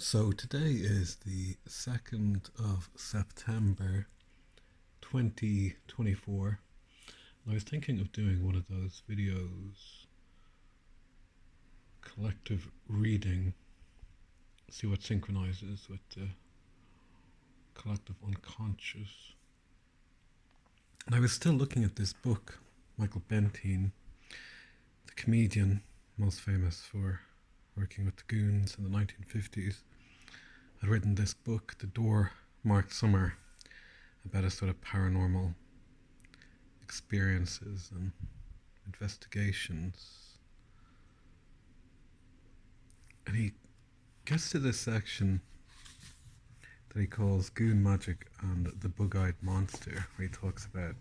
So today is the 2nd of September 2024. And I was thinking of doing one of those videos, collective reading, see what synchronizes with the collective unconscious. And I was still looking at this book, Michael Bentine, the comedian most famous for working with the goons in the 1950s, had written this book, The Door Marked Summer, about a sort of paranormal experiences and investigations. And he gets to this section that he calls Goon Magic and the Bug-Eyed Monster, where he talks about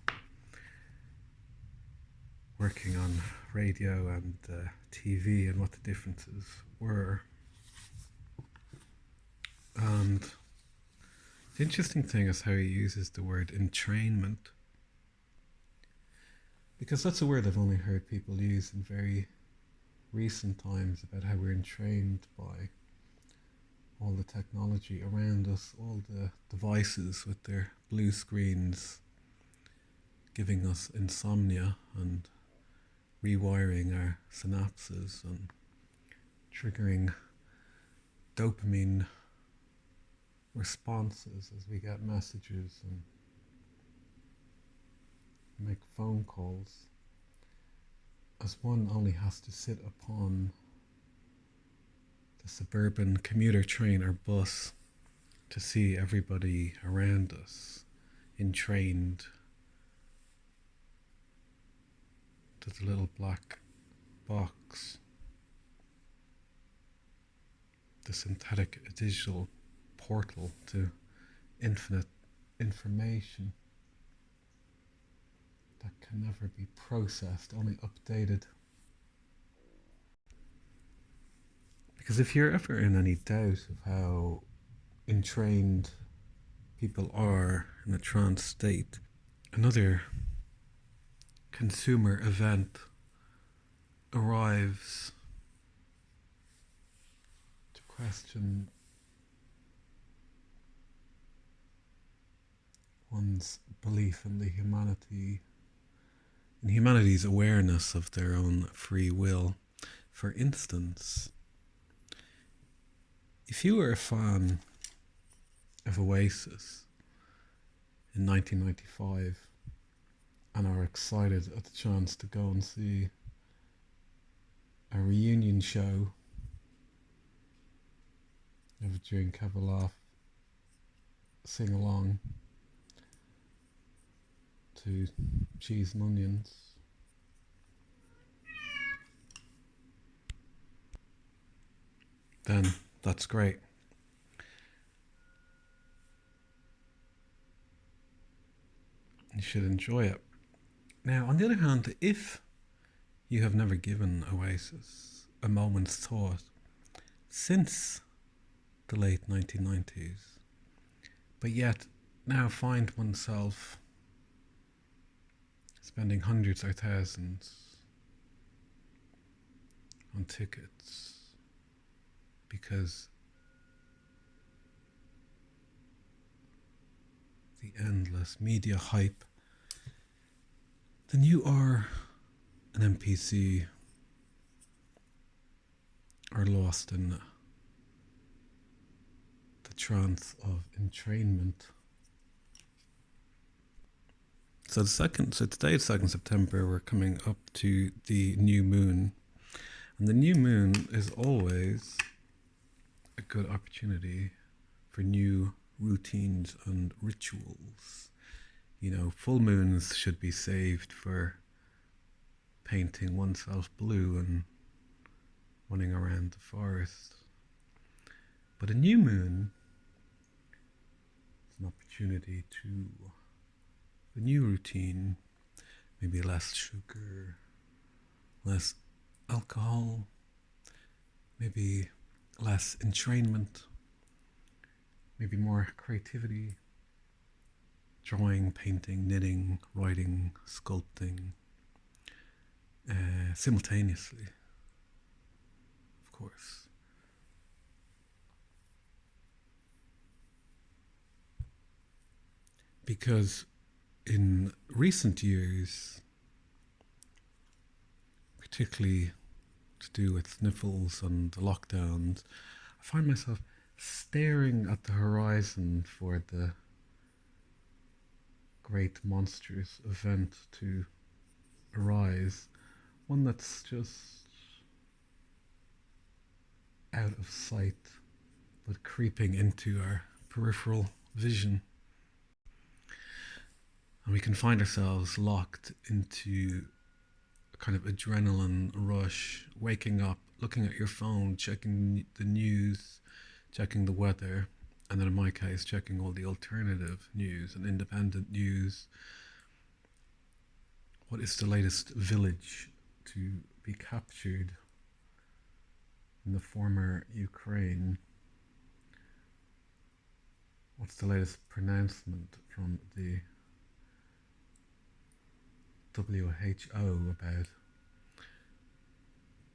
working on radio and TV and what the differences were. And the interesting thing is how he uses the word entrainment, because that's a word I've only heard people use in very recent times about how we're entrained by all the technology around us, all the devices with their blue screens giving us insomnia and rewiring our synapses and triggering dopamine responses as we get messages and make phone calls, as one only has to sit upon the suburban commuter train or bus to see everybody around us entrained to the little black box, the synthetic digital portal to infinite information that can never be processed, only updated. Because if you're ever in any doubt of how entrained people are in a trance state, another consumer event arrives to question one's belief in humanity's awareness of their own free will. For instance, if you were a fan of Oasis in 1995 and are excited at the chance to go and see a reunion show, have a drink, have a laugh, sing along to Cheese and Onions, then that's great. You should enjoy it. Now, on the other hand, if you have never given Oasis a moment's thought since the late 1990s, but yet now find oneself spending hundreds or thousands on tickets because the endless media hype, then you are an NPC or lost in the trance of entrainment. So today, 2nd September, we're coming up to the new moon. And the new moon is always a good opportunity for new routines and rituals. You know, full moons should be saved for painting oneself blue and running around the forest. But a new moon is an opportunity to a new routine, maybe less sugar, less alcohol, maybe less entrainment, maybe more creativity, drawing, painting, knitting, writing, sculpting, simultaneously, of course. because in recent years, particularly to do with sniffles and the lockdowns, I find myself staring at the horizon for the great monstrous event to arise, one that's just out of sight but creeping into our peripheral vision. And we can find ourselves locked into a kind of adrenaline rush, waking up, looking at your phone, checking the news, checking the weather, and then in my case, checking all the alternative news and independent news. What is the latest village to be captured in the former Ukraine? What's the latest pronouncement from the WHO about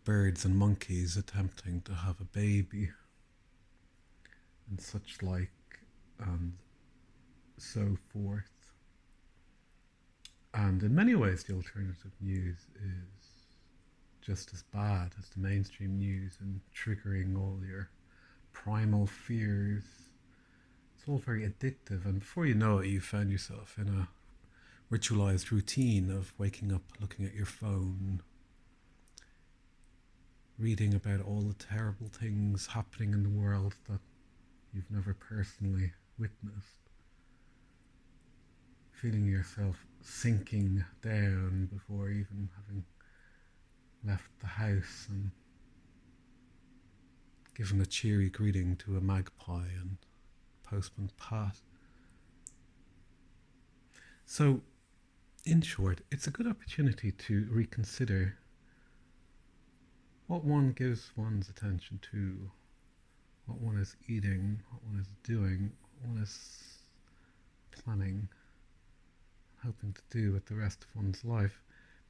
birds and monkeys attempting to have a baby and such like, and so forth? And in many ways, the alternative news is just as bad as the mainstream news in triggering all your primal fears. It's all very addictive, and before you know it, you find yourself in a ritualized routine of waking up, looking at your phone, reading about all the terrible things happening in the world that you've never personally witnessed, feeling yourself sinking down before even having left the house, and given a cheery greeting to a magpie and postman Pat. So, in short, it's a good opportunity to reconsider what one gives one's attention to, what one is eating, what one is doing, what one is planning, hoping to do with the rest of one's life,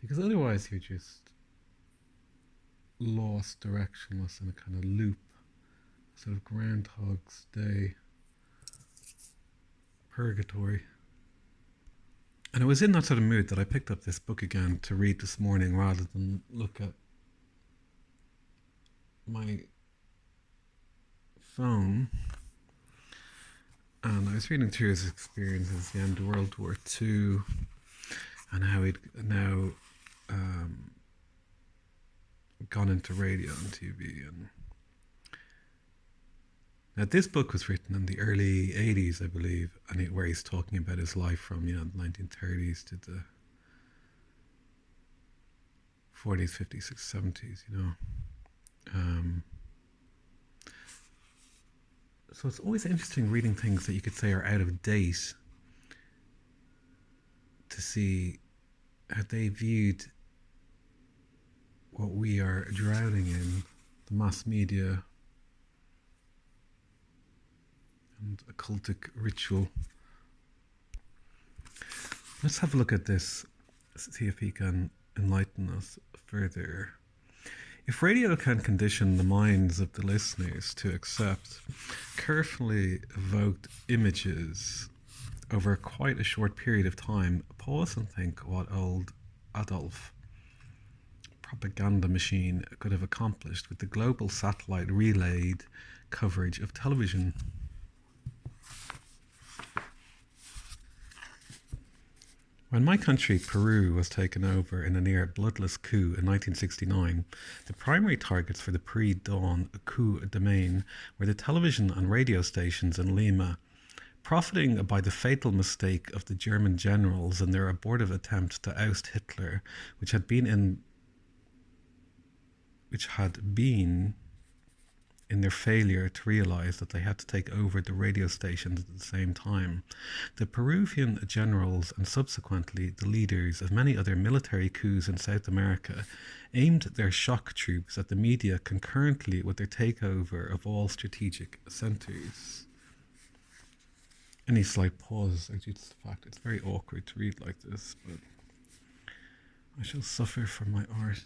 because otherwise you're just lost, directionless in a kind of loop, sort of Groundhog's Day purgatory. And it was in that sort of mood that I picked up this book again to read this morning rather than look at my phone. And I was reading through his experiences at the end of World War II and how he'd now gone into radio and TV. And now this book was written in the early 80s, I believe, and where he's talking about his life from, the 1930s to the 40s, 50s, 60s, 70s, So it's always interesting reading things that you could say are out of date to see how they viewed what we are drowning in, the mass media and occultic ritual. Let's have a look at this, see if he can enlighten us further. If radio can condition the minds of the listeners to accept carefully evoked images over quite a short period of time, pause and think what old Adolf propaganda machine could have accomplished with the global satellite relayed coverage of television. When my country, Peru, was taken over in a near bloodless coup in 1969, the primary targets for the pre-dawn coup domain were the television and radio stations in Lima. Profiting by the fatal mistake of the German generals in their abortive attempt to oust Hitler, which had been in their failure to realize that they had to take over the radio stations at the same time, the Peruvian generals and subsequently the leaders of many other military coups in South America aimed their shock troops at the media concurrently with their takeover of all strategic centers. Any slight pause are due to the fact it's very awkward to read like this, but I shall suffer from my art.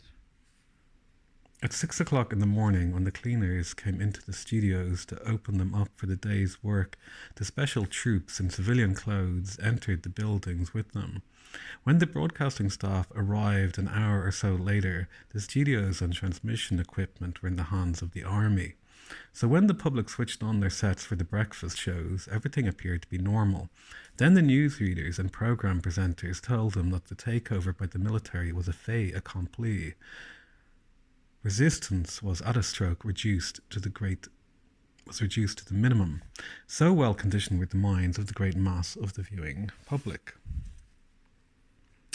At 6 o'clock in the morning, when the cleaners came into the studios to open them up for the day's work, the special troops in civilian clothes entered the buildings with them. When the broadcasting staff arrived an hour or so later, the studios and transmission equipment were in the hands of the army. So when the public switched on their sets for the breakfast shows, everything appeared to be normal. Then the newsreaders and program presenters told them that the takeover by the military was a fait accompli. Resistance was at a stroke reduced to the minimum. So well conditioned were the minds of the great mass of the viewing public.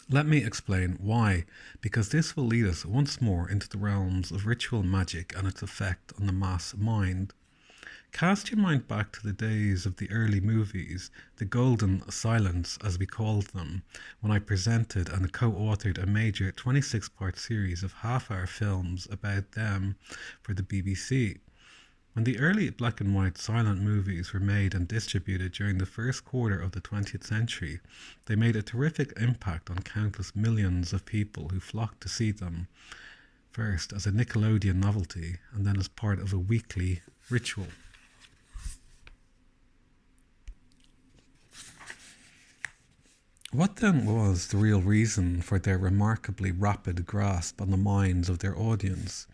Let me explain why, because this will lead us once more into the realms of ritual magic and its effect on the mass mind. Cast your mind back to the days of the early movies, the golden silence as we called them, when I presented and co-authored a major 26-part series of half-hour films about them for the BBC. When the early black and white silent movies were made and distributed during the first quarter of the 20th century, they made a terrific impact on countless millions of people who flocked to see them, first as a Nickelodeon novelty and then as part of a weekly ritual. What then was the real reason for their remarkably rapid grasp on the minds of their audience?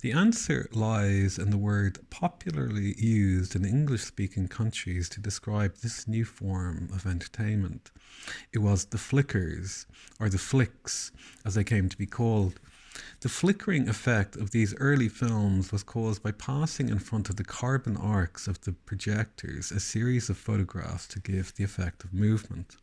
The answer lies in the word popularly used in English-speaking countries to describe this new form of entertainment. It was the flickers, or the flicks, as they came to be called. The flickering effect of these early films was caused by passing in front of the carbon arcs of the projectors a series of photographs to give the effect of movement.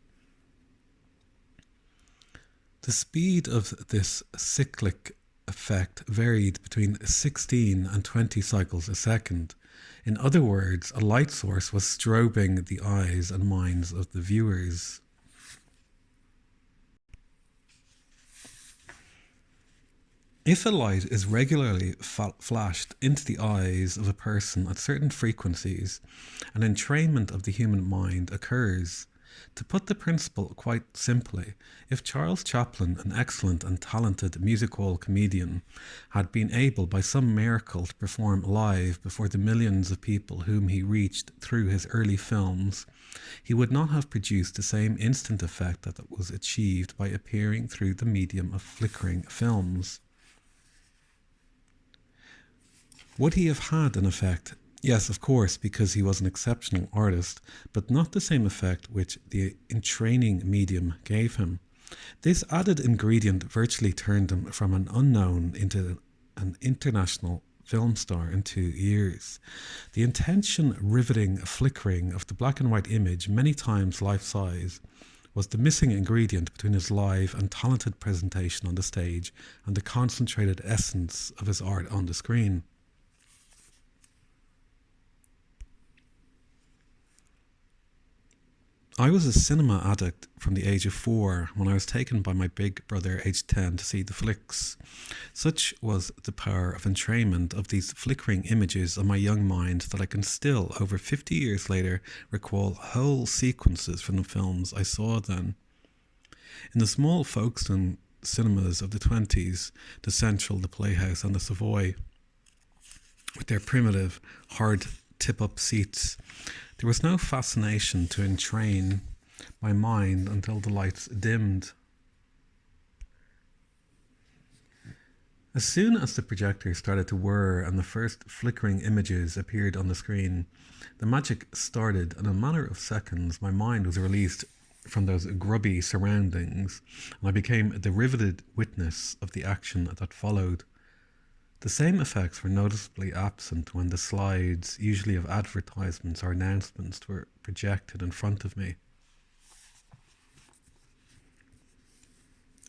The speed of this cyclic effect varied between 16 and 20 cycles a second. In other words, a light source was strobing the eyes and minds of the viewers. If a light is regularly flashed into the eyes of a person at certain frequencies, an entrainment of the human mind occurs. To put the principle quite simply, if Charles Chaplin, an excellent and talented music hall comedian, had been able by some miracle to perform live before the millions of people whom he reached through his early films, he would not have produced the same instant effect that was achieved by appearing through the medium of flickering films. Would he have had an effect? Yes, of course, because he was an exceptional artist, but not the same effect which the entraining medium gave him. This added ingredient virtually turned him from an unknown into an international film star in 2 years. The intention riveting flickering of the black and white image, many times life-size, was the missing ingredient between his live and talented presentation on the stage and the concentrated essence of his art on the screen. I was a cinema addict from the age of 4 when I was taken by my big brother aged 10 to see the flicks. Such was the power of entrainment of these flickering images on my young mind that I can still, over 50 years later, recall whole sequences from the films I saw then. In the small Folkestone cinemas of the 20s, the Central, the Playhouse and the Savoy, with their primitive, hard tip-up seats, there was no fascination to entrain my mind until the lights dimmed. As soon as the projector started to whir and the first flickering images appeared on the screen, the magic started, and in a matter of seconds my mind was released from those grubby surroundings, and I became the riveted witness of the action that followed. The same effects were noticeably absent when the slides, usually of advertisements or announcements, were projected in front of me.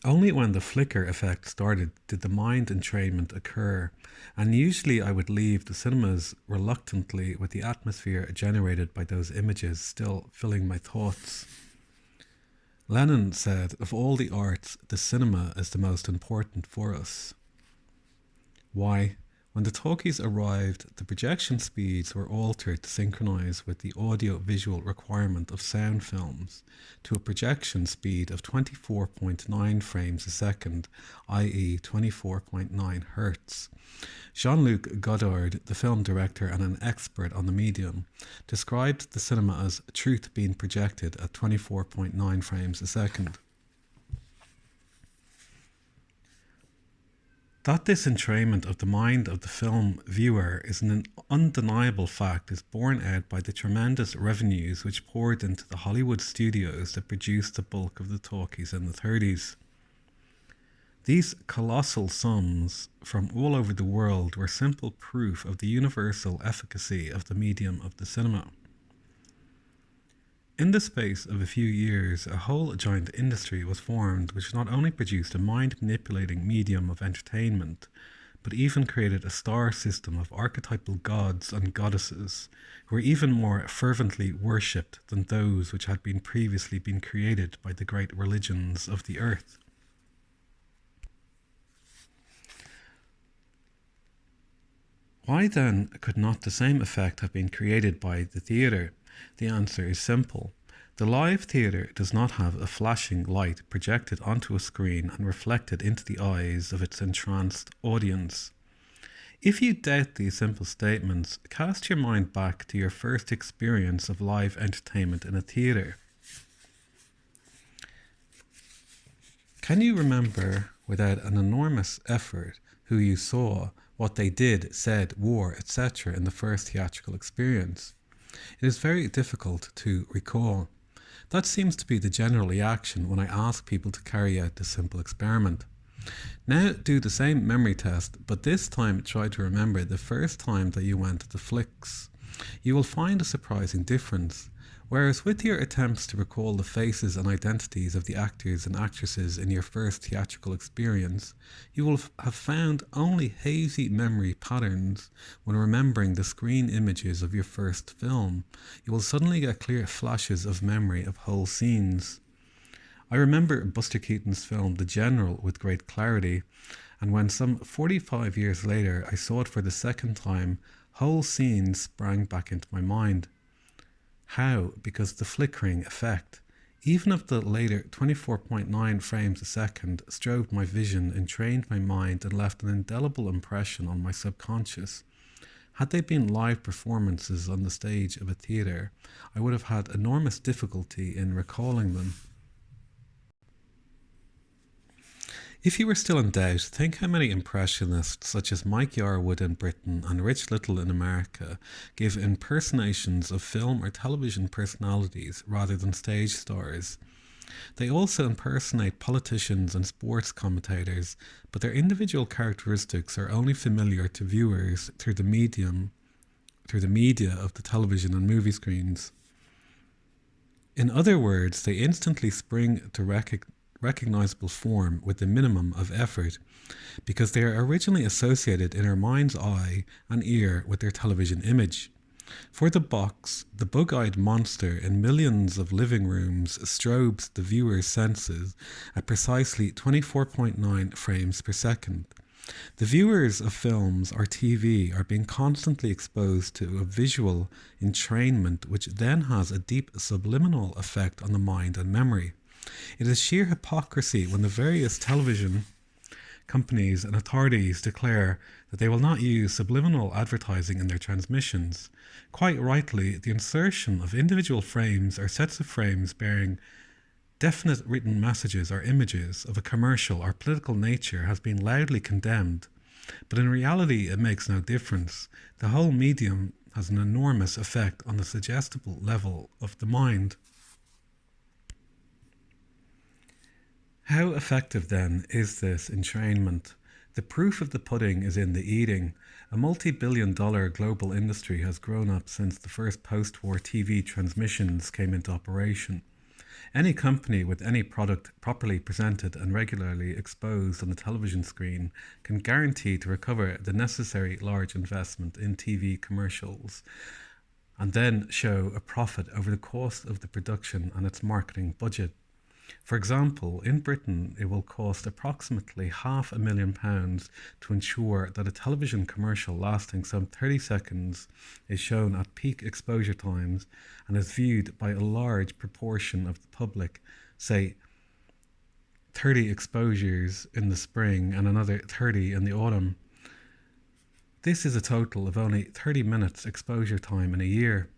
Only when the flicker effect started did the mind entrainment occur, and usually I would leave the cinemas reluctantly with the atmosphere generated by those images still filling my thoughts. Lenin said, of all the arts, the cinema is the most important for us. Why? When the talkies arrived, the projection speeds were altered to synchronize with the audio-visual requirement of sound films to a projection speed of 24.9 frames a second, i.e. 24.9 hertz. Jean-Luc Godard, the film director and an expert on the medium, described the cinema as truth being projected at 24.9 frames a second. That this entrainment of the mind of the film viewer is an undeniable fact is borne out by the tremendous revenues which poured into the Hollywood studios that produced the bulk of the talkies in the 30s. These colossal sums from all over the world were simple proof of the universal efficacy of the medium of the cinema. In the space of a few years, a whole giant industry was formed which not only produced a mind-manipulating medium of entertainment, but even created a star system of archetypal gods and goddesses who were even more fervently worshipped than those which had previously been created by the great religions of the earth. Why then could not the same effect have been created by the theatre? The answer is simple. The live theatre does not have a flashing light projected onto a screen and reflected into the eyes of its entranced audience. If you doubt these simple statements, cast your mind back to your first experience of live entertainment in a theatre. Can you remember, without an enormous effort, who you saw, what they did, said, wore, etc. in the first theatrical experience? It is very difficult to recall. That seems to be the general reaction when I ask people to carry out this simple experiment. Now do the same memory test, but this time try to remember the first time that you went to the flicks. You will find a surprising difference. Whereas with your attempts to recall the faces and identities of the actors and actresses in your first theatrical experience, you will have found only hazy memory patterns when remembering the screen images of your first film. You will suddenly get clear flashes of memory of whole scenes. I remember Buster Keaton's film The General with great clarity, and when some 45 years later I saw it for the second time, whole scenes sprang back into my mind. How? Because the flickering effect, even of the later 24.9 frames a second, strobed my vision, entrained my mind, and left an indelible impression on my subconscious. Had they been live performances on the stage of a theatre, I would have had enormous difficulty in recalling them. If you were still in doubt, think how many impressionists such as Mike Yarwood in Britain and Rich Little in America give impersonations of film or television personalities rather than stage stars. They also impersonate politicians and sports commentators, but their individual characteristics are only familiar to viewers through the media of the television and movie screens. In other words, they instantly spring to recognizable form with the minimum of effort, because they are originally associated in our mind's eye and ear with their television image. For the box, the bug-eyed monster in millions of living rooms strobes the viewer's senses at precisely 24.9 frames per second. The viewers of films or TV are being constantly exposed to a visual entrainment which then has a deep subliminal effect on the mind and memory. It is sheer hypocrisy when the various television companies and authorities declare that they will not use subliminal advertising in their transmissions. Quite rightly, the insertion of individual frames or sets of frames bearing definite written messages or images of a commercial or political nature has been loudly condemned, but in reality it makes no difference. The whole medium has an enormous effect on the suggestible level of the mind. How effective, then, is this entrainment? The proof of the pudding is in the eating. A multi-billion-dollar global industry has grown up since the first post-war TV transmissions came into operation. Any company with any product properly presented and regularly exposed on the television screen can guarantee to recover the necessary large investment in TV commercials and then show a profit over the cost of the production and its marketing budget. For example, in Britain, it will cost approximately £500,000 to ensure that a television commercial lasting some 30 seconds is shown at peak exposure times and is viewed by a large proportion of the public, say 30 exposures in the spring and another 30 in the autumn. This is a total of only 30 minutes exposure time in a year.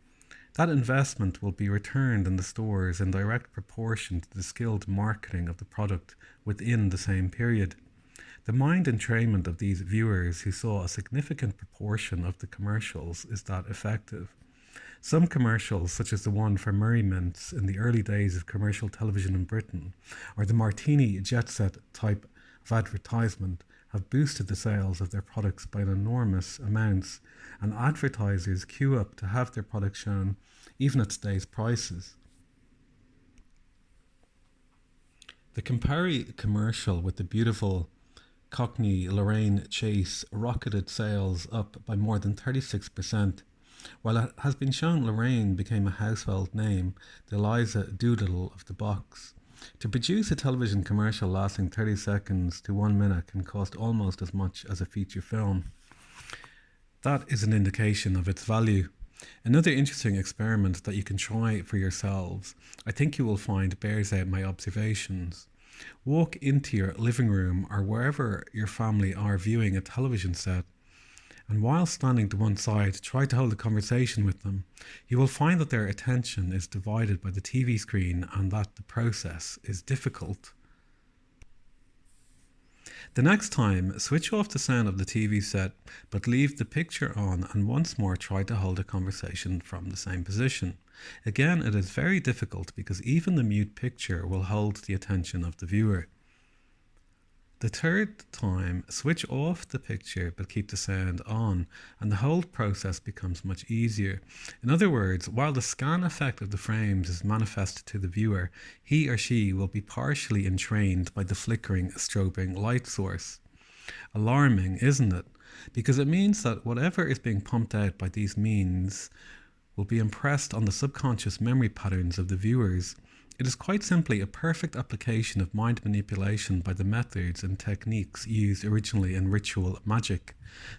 That investment will be returned in the stores in direct proportion to the skilled marketing of the product within the same period. The mind entrainment of these viewers who saw a significant proportion of the commercials is that effective. Some commercials, such as the one for Murray Mints in the early days of commercial television in Britain, or the Martini Jet Set type of advertisement, have boosted the sales of their products by enormous amounts, and advertisers queue up to have their products shown, even at today's prices. The Campari commercial with the beautiful Cockney Lorraine Chase rocketed sales up by more than 36%. While it has been shown Lorraine became a household name, the Eliza Doolittle of the box. To produce a television commercial lasting 30 seconds to 1 minute can cost almost as much as a feature film. That is an indication of its value. Another interesting experiment that you can try for yourselves, I think you will find bears out my observations. Walk into your living room or wherever your family are viewing a television set, and while standing to one side, try to hold a conversation with them. You will find that their attention is divided by the TV screen and that the process is difficult. The next time, switch off the sound of the TV set, but leave the picture on and once more try to hold a conversation from the same position. Again, it is very difficult because even the mute picture will hold the attention of the viewer. The third time, switch off the picture but keep the sound on, and the whole process becomes much easier. In other words, while the scan effect of the frames is manifest to the viewer, he or she will be partially entrained by the flickering, strobing light source. Alarming, isn't it? Because it means that whatever is being pumped out by these means will be impressed on the subconscious memory patterns of the viewers. It is quite simply a perfect application of mind manipulation by the methods and techniques used originally in ritual magic.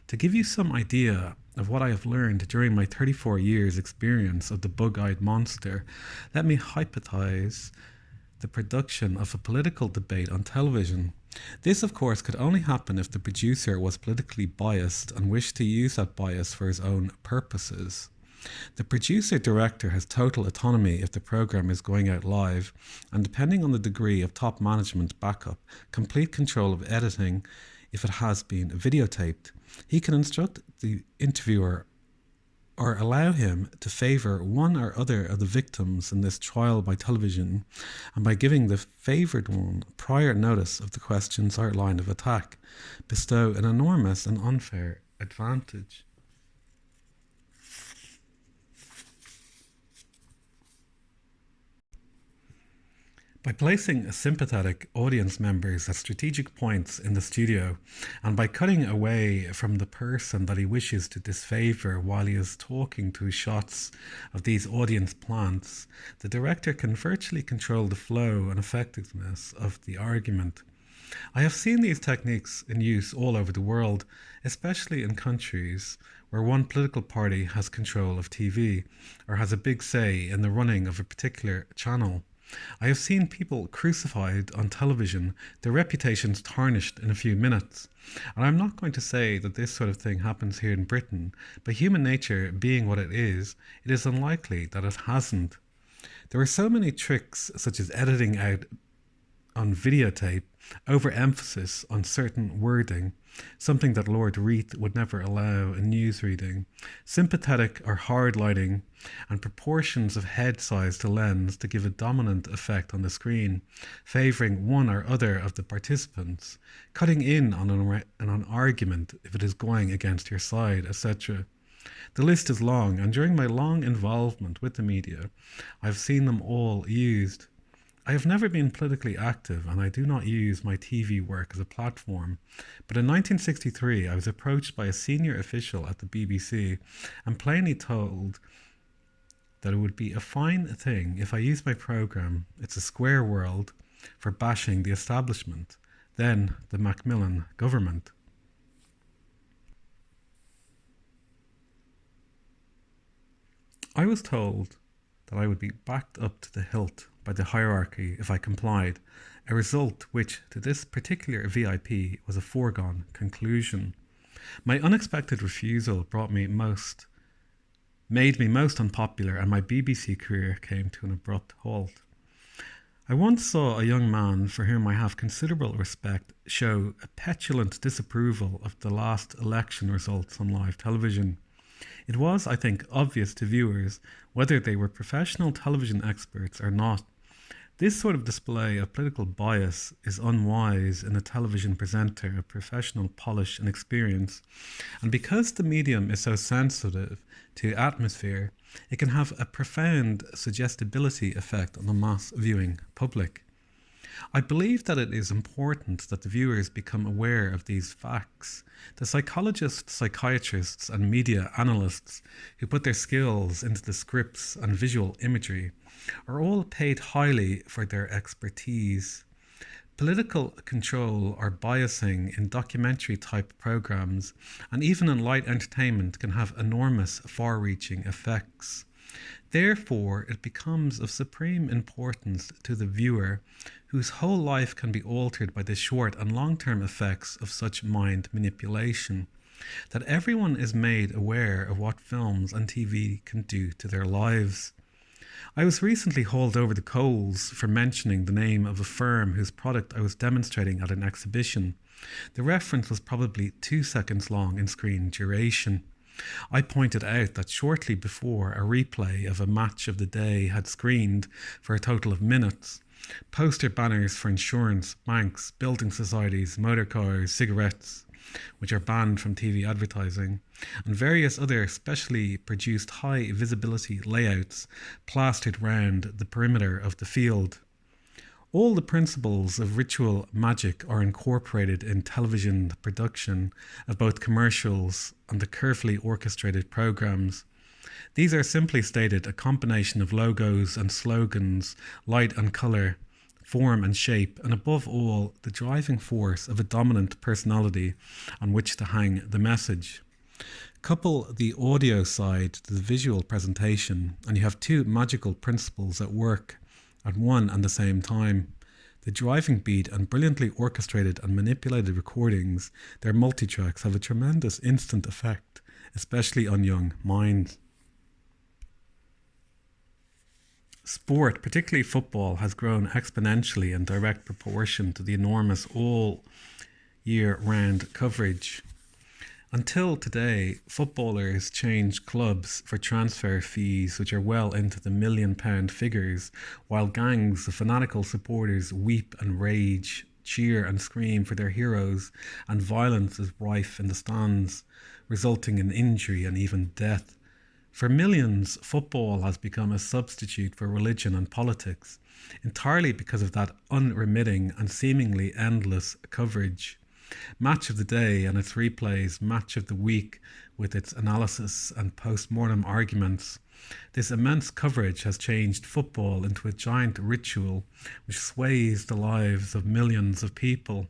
To give you some idea of what I have learned during my 34 years experience of the bug-eyed monster, let me hypothesize the production of a political debate on television. This, of course, could only happen if the producer was politically biased and wished to use that bias for his own purposes. The producer-director has total autonomy if the program is going out live, and depending on the degree of top management backup, complete control of editing if it has been videotaped. He can instruct the interviewer or allow him to favour one or other of the victims in this trial by television, and by giving the favoured one prior notice of the questions or line of attack, bestow an enormous and unfair advantage. By placing sympathetic audience members at strategic points in the studio, and by cutting away from the person that he wishes to disfavour while he is talking to shots of these audience plants, the director can virtually control the flow and effectiveness of the argument. I have seen these techniques in use all over the world, especially in countries where one political party has control of TV or has a big say in the running of a particular channel. I have seen people crucified on television, their reputations tarnished in a few minutes. And I'm not going to say that this sort of thing happens here in Britain, but human nature being what it is unlikely that it hasn't. There are so many tricks, such as editing out on videotape, overemphasis on certain wording, something that Lord Reith would never allow in news reading, sympathetic or hard lighting, and proportions of head size to lens to give a dominant effect on the screen, favouring one or other of the participants, cutting in on an argument if it is going against your side, etc. The list is long, and during my long involvement with the media, I've seen them all used. I have never been politically active, and I do not use my TV work as a platform. But in 1963, I was approached by a senior official at the BBC and plainly told that it would be a fine thing if I used my program, It's a Square World, for bashing the establishment, then the Macmillan government. I was told that I would be backed up to the hilt by the hierarchy if I complied, a result which, to this particular VIP, was a foregone conclusion. My unexpected refusal made me most unpopular, and my BBC career came to an abrupt halt. I once saw a young man for whom I have considerable respect show a petulant disapproval of the last election results on live television. It was, I think, obvious to viewers, whether they were professional television experts or not. This sort of display of political bias is unwise in a television presenter of professional polish and experience, and because the medium is so sensitive to atmosphere, it can have a profound suggestibility effect on the mass viewing public. I believe that it is important that the viewers become aware of these facts. The psychologists, psychiatrists, and media analysts who put their skills into the scripts and visual imagery are all paid highly for their expertise. Political control or biasing in documentary type programs and even in light entertainment can have enormous far-reaching effects. Therefore, it becomes of supreme importance to the viewer, whose whole life can be altered by the short and long-term effects of such mind manipulation, that everyone is made aware of what films and TV can do to their lives. I was recently hauled over the coals for mentioning the name of a firm whose product I was demonstrating at an exhibition. The reference was probably 2 seconds long in screen duration. I pointed out that shortly before a replay of a match of the day had screened for a total of minutes, poster banners for insurance, banks, building societies, motor cars, cigarettes, which are banned from TV advertising, and various other specially produced high visibility layouts plastered round the perimeter of the field. All the principles of ritual magic are incorporated in television production of both commercials and the carefully orchestrated programs. These are simply stated a combination of logos and slogans, light and colour, form and shape, and above all, the driving force of a dominant personality on which to hang the message. Couple the audio side to the visual presentation, and you have two magical principles at work at one and the same time. The driving beat and brilliantly orchestrated and manipulated recordings, their multitracks, have a tremendous instant effect, especially on young minds. Sport, particularly football, has grown exponentially in direct proportion to the enormous all-year-round coverage. Until today, footballers change clubs for transfer fees which are well into the £1 million figures, while gangs of fanatical supporters weep and rage, cheer and scream for their heroes, and violence is rife in the stands, resulting in injury and even death. For millions, football has become a substitute for religion and politics, entirely because of that unremitting and seemingly endless coverage. Match of the day and its replays, match of the week with its analysis and post-mortem arguments. This immense coverage has changed football into a giant ritual which sways the lives of millions of people.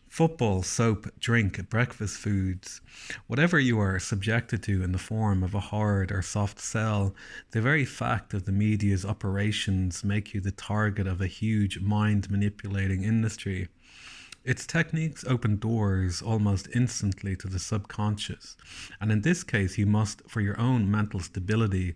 Football, soap, drink, breakfast foods, whatever you are subjected to in the form of a hard or soft sell, the very fact of the media's operations make you the target of a huge mind-manipulating industry. Its techniques open doors almost instantly to the subconscious, and in this case you must, for your own mental stability,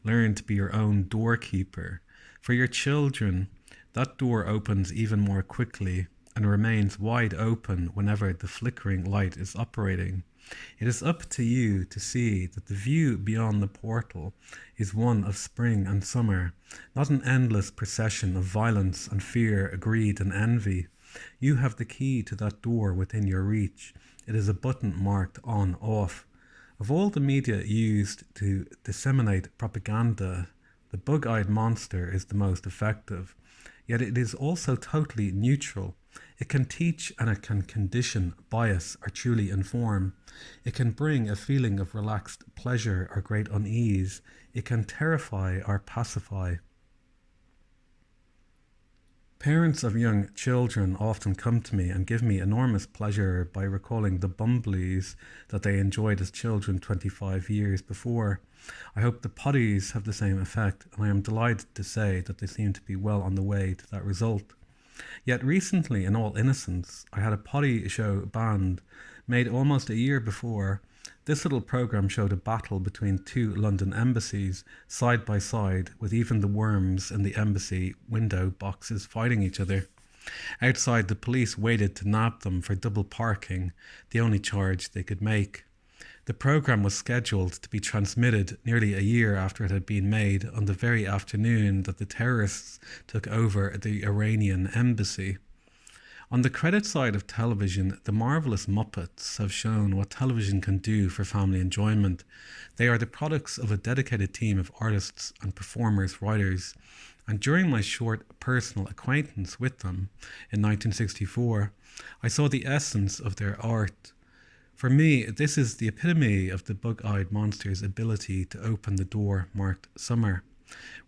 learn to be your own doorkeeper. For your children, that door opens even more quickly and remains wide open whenever the flickering light is operating. It is up to you to see that the view beyond the portal is one of spring and summer, not an endless procession of violence and fear, greed and envy. You have the key to that door within your reach. It is a button marked on, off. Of all the media used to disseminate propaganda, the bug-eyed monster is the most effective. Yet it is also totally neutral. It can teach and it can condition, bias, or truly inform. It can bring a feeling of relaxed pleasure or great unease. It can terrify or pacify. Parents of young children often come to me and give me enormous pleasure by recalling the bumblies that they enjoyed as children 25 years before. I hope the potties have the same effect, and I am delighted to say that they seem to be well on the way to that result. Yet recently, in all innocence, I had a potty show band made almost a year before. This little program showed a battle between two London embassies, side by side, with even the worms in the embassy window boxes fighting each other. Outside, the police waited to nab them for double parking, the only charge they could make. The program was scheduled to be transmitted nearly a year after it had been made, on the very afternoon that the terrorists took over the Iranian embassy. On the credit side of television, the marvelous Muppets have shown what television can do for family enjoyment. They are the products of a dedicated team of artists and performers, writers, and during my short personal acquaintance with them in 1964, I saw the essence of their art. For me, this is the epitome of the bug-eyed monster's ability to open the door marked summer.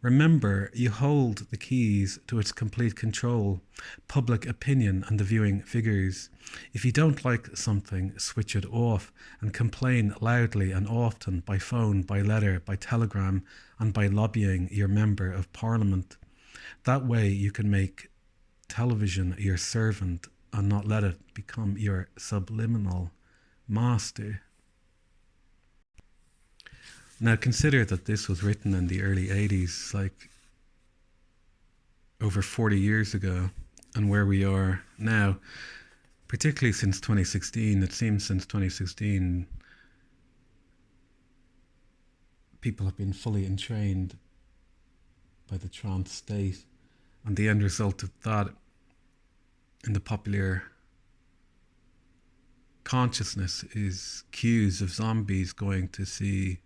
Remember, you hold the keys to its complete control, public opinion and the viewing figures. If you don't like something, switch it off and complain loudly and often by phone, by letter, by telegram, and by lobbying your member of parliament. That way you can make television your servant and not let it become your subliminal master. Now consider that this was written in the early 80s, like over 40 years ago, and where we are now, particularly since 2016. It seems since 2016 people have been fully entrained by the trance state, and the end result of that in the popular consciousness is cues of zombies going to see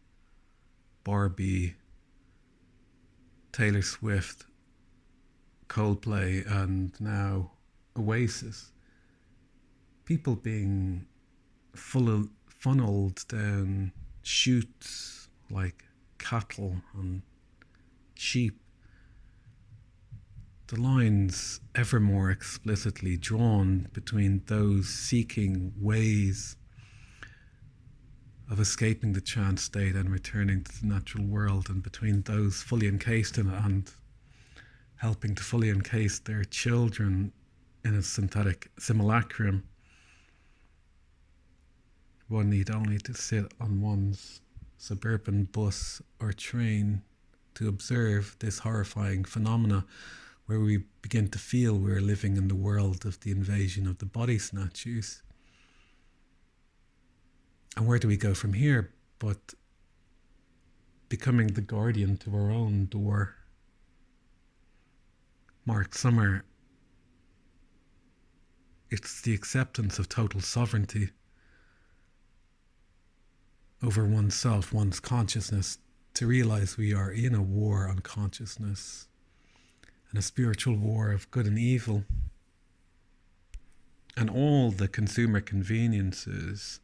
Barbie, Taylor Swift, Coldplay, and now Oasis. People being funneled down chutes like cattle and sheep. The lines ever more explicitly drawn between those seeking ways of escaping the trance state and returning to the natural world, and between those fully encased in it and helping to fully encase their children in a synthetic simulacrum. One need only to sit on one's suburban bus or train to observe this horrifying phenomena, where we begin to feel we're living in the world of the invasion of the body snatchers. And where do we go from here but becoming the guardian to our own door? Mark Summer, it's the acceptance of total sovereignty over oneself, one's consciousness, to realize we are in a war on consciousness, and a spiritual war of good and evil, and all the consumer conveniences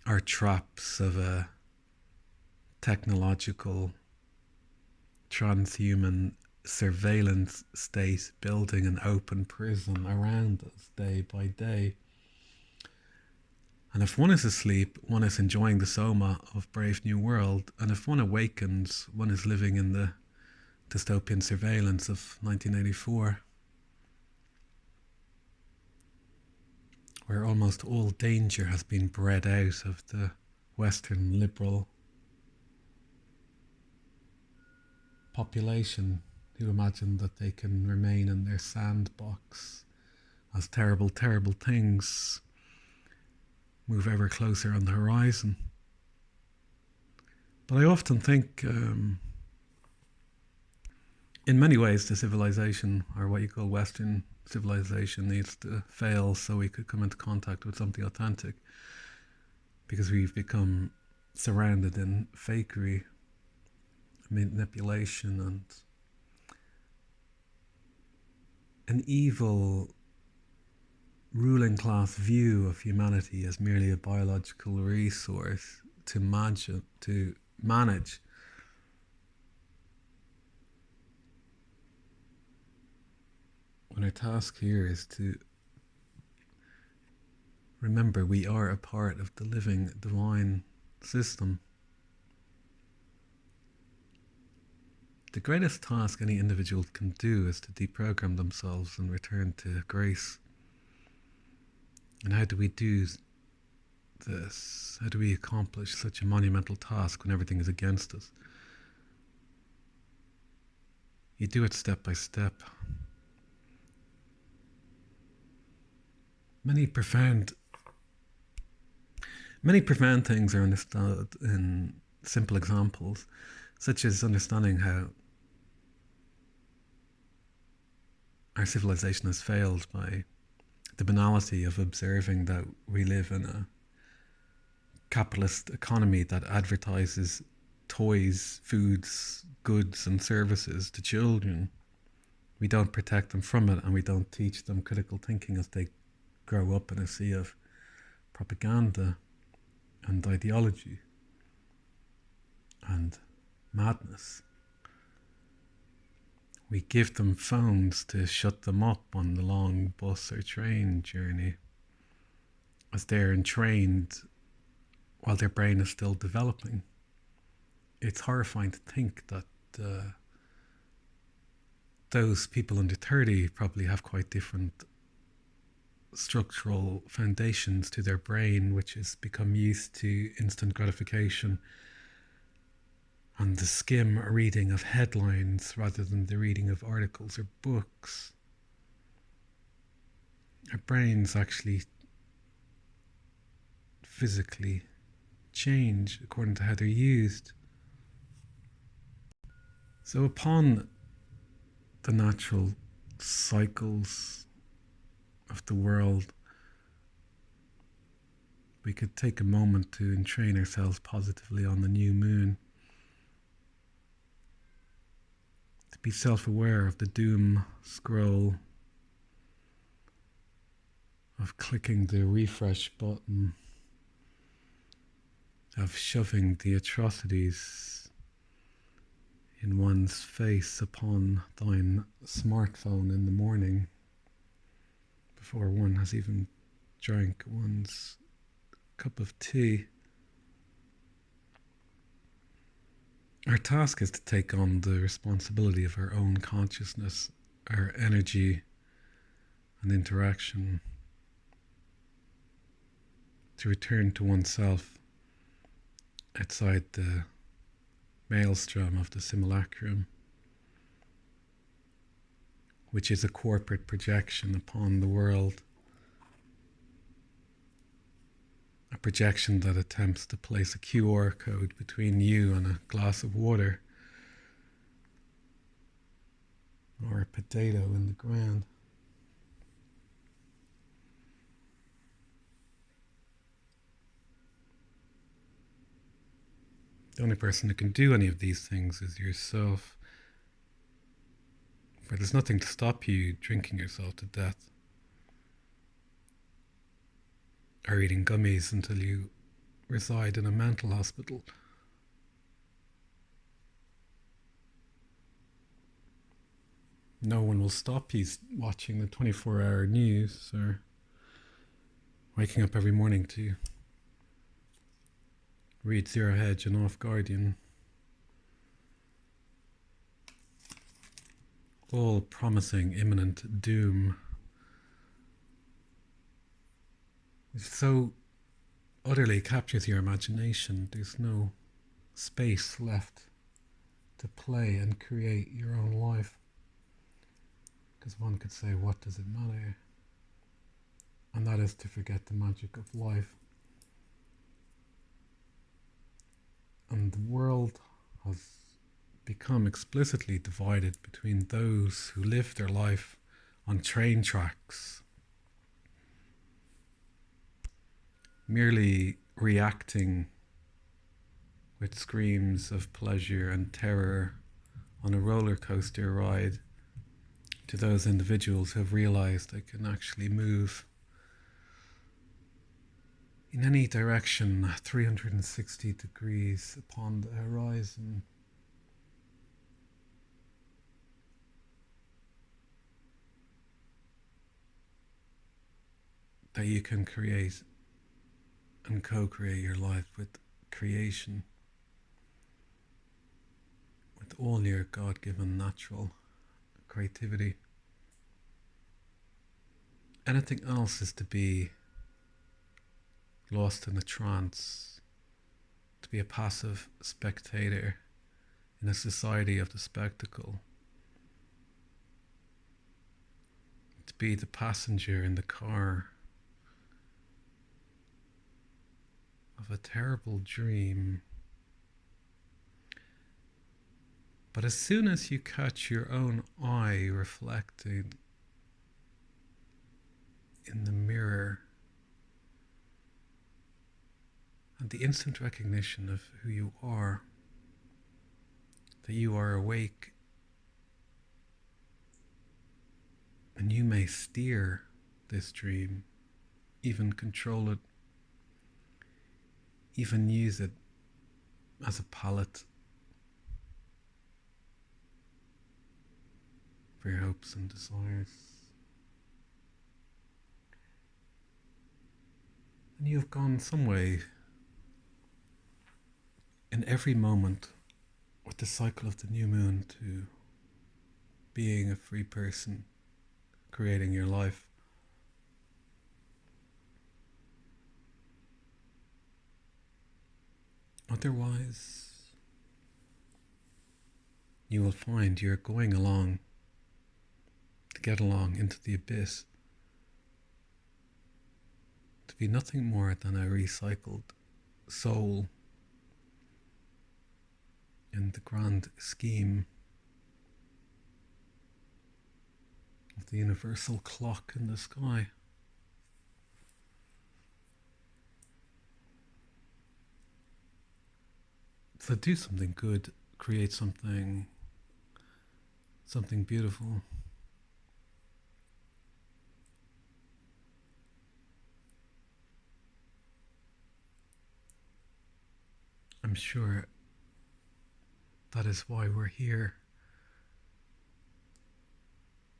are traps of a technological transhuman surveillance state building an open prison around us day by day. And if one is asleep, one is enjoying the soma of Brave New World, and if one awakens, one is living in the dystopian surveillance of 1984, where almost all danger has been bred out of the Western liberal population, who imagine that they can remain in their sandbox as terrible, terrible things move ever closer on the horizon. But I often think, in many ways, the civilization, or what you call Western civilization, needs to fail so we could come into contact with something authentic, because we've become surrounded in fakery, manipulation, and an evil ruling class view of humanity as merely a biological resource to manage. When our task here is to remember we are a part of the living divine system. The greatest task any individual can do is to deprogram themselves and return to grace. And how do we do this? How do we accomplish such a monumental task when everything is against us? You do it step by step. Many profound things are understood in simple examples, such as understanding how our civilization has failed by the banality of observing that we live in a capitalist economy that advertises toys, foods, goods and services to children. We don't protect them from it, and we don't teach them critical thinking as they grow up in a sea of propaganda and ideology and madness. We give them phones to shut them up on the long bus or train journey as they're entrained while their brain is still developing. It's horrifying to think that those people under 30 probably have quite different structural foundations to their brain, which has become used to instant gratification and the skim reading of headlines rather than the reading of articles or books. Our brains actually physically change according to how they're used. So upon the natural cycles of the world, we could take a moment to entrain ourselves positively on the new moon, to be self-aware of the doom scroll, of clicking the refresh button, of shoving the atrocities in one's face upon thine smartphone in the morning before one has even drank one's cup of tea. Our task is to take on the responsibility of our own consciousness, our energy and interaction, to return to oneself outside the maelstrom of the simulacrum, which is a corporate projection upon the world, a projection that attempts to place a QR code between you and a glass of water or a potato in the ground. The only person who can do any of these things is yourself. For there's nothing to stop you drinking yourself to death or eating gummies until you reside in a mental hospital. No one will stop you watching the 24-hour news or waking up every morning to read Zero Hedge and Off Guardian, all promising imminent doom. It so utterly captures your imagination. There's no space left to play and create your own life. Because one could say, what does it matter? And that is to forget the magic of life. And the world has become explicitly divided between those who live their life on train tracks, merely reacting with screams of pleasure and terror on a roller coaster ride to those individuals who have realized they can actually move in any direction 360 degrees upon the horizon. That you can create and co-create your life with creation, with all your God-given natural creativity. Anything else is to be lost in a trance, to be a passive spectator in a society of the spectacle, to be the passenger in the car of a terrible dream. But as soon as you catch your own eye reflecting in the mirror, and the instant recognition of who you are, that you are awake, and you may steer this dream, even control it, even use it as a palette for your hopes and desires. And you have gone some way in every moment with the cycle of the new moon to being a free person, creating your life. Otherwise, you will find you're going along to get along into the abyss, to be nothing more than a recycled soul in the grand scheme of the universal clock in the sky. So do something good, create something beautiful. I'm sure that is why we're here.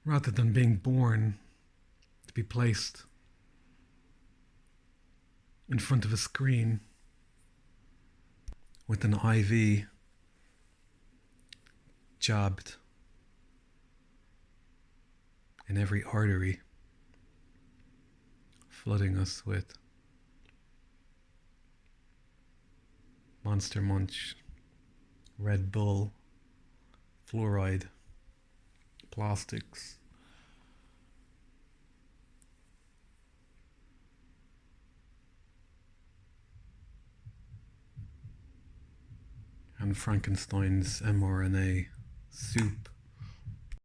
Rather than being born to be placed in front of a screen with an IV jabbed in every artery, flooding us with Monster Munch, Red Bull, fluoride, plastics, and Frankenstein's mRNA soup.